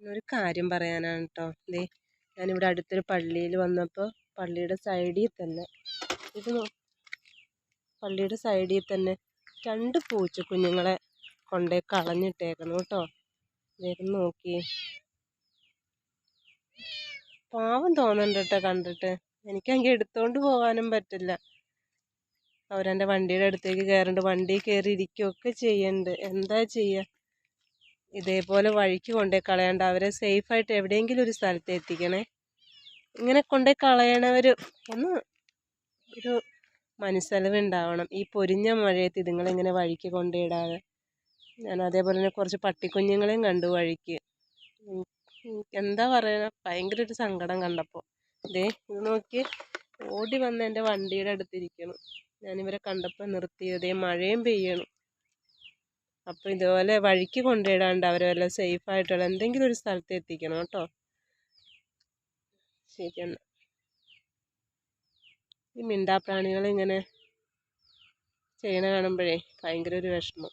ഒരു കാര്യം പറയാനാണ് കേട്ടോ. ദേ ഞാനിവിടെ അടുത്തൊരു പള്ളിയിൽ വന്നപ്പോൾ പള്ളിയുടെ സൈഡിൽ തന്നെ ഇത് പള്ളിയുടെ സൈഡിൽ തന്നെ 2 പൂച്ചക്കുഞ്ഞുങ്ങളെ കൊണ്ടേ കളഞ്ഞിട്ടേക്കണം കേട്ടോ. വേഗം നോക്കി, പാവം തോന്നുന്നുണ്ട് കേട്ടോ കണ്ടിട്ട്. എനിക്കങ്ങനെ എടുത്തോണ്ട് പോകാനും പറ്റില്ല. അവരെൻ്റെ വണ്ടിയുടെ അടുത്തേക്ക് കയറുന്നുണ്ട്, വണ്ടി കയറി ഇരിക്കുകയൊക്കെ ചെയ്യുന്നുണ്ട്. എന്താ ചെയ്യുക? ഇതേപോലെ വഴിക്ക് കൊണ്ടേ കളയാണ്ട് അവരെ സേഫായിട്ട് എവിടെയെങ്കിലും ഒരു സ്ഥലത്ത് എത്തിക്കണേ. ഇങ്ങനെ കൊണ്ടേ കളയണവർ ഒന്ന് ഒരു മനസ്സലിവുണ്ടാവണം. ഈ പൊരിഞ്ഞ മഴയത്ത് ഇതുങ്ങളിങ്ങനെ വഴിക്ക് കൊണ്ടിടാതെ. ഞാൻ അതേപോലെ തന്നെ കുറച്ച് പട്ടിക്കുഞ്ഞുങ്ങളെയും കണ്ടു വഴിക്ക്. എന്താ പറയുക, ഭയങ്കര ഒരു സങ്കടം കണ്ടപ്പോൾ. ദേ ഇത് നോക്കി, ഓടി വന്ന് എൻ്റെ വണ്ടിയുടെ അടുത്തിരിക്കണം. ഞാനിവരെ കണ്ടപ്പോൾ നിർത്തിയത്. മഴയും പെയ്യണം. അപ്പോൾ ഇതുപോലെ വഴിക്ക് കൊണ്ടിടാണ്ട് അവരെ വല്ല സേഫായിട്ടുള്ള എന്തെങ്കിലും ഒരു സ്ഥലത്ത് എത്തിക്കണം കേട്ടോ. ശരി എന്നാൽ. ഈ മിണ്ടാപ്രാണികളിങ്ങനെ ചെയ്യണ കാണുമ്പോഴേ ഭയങ്കര ഒരു വിഷമം.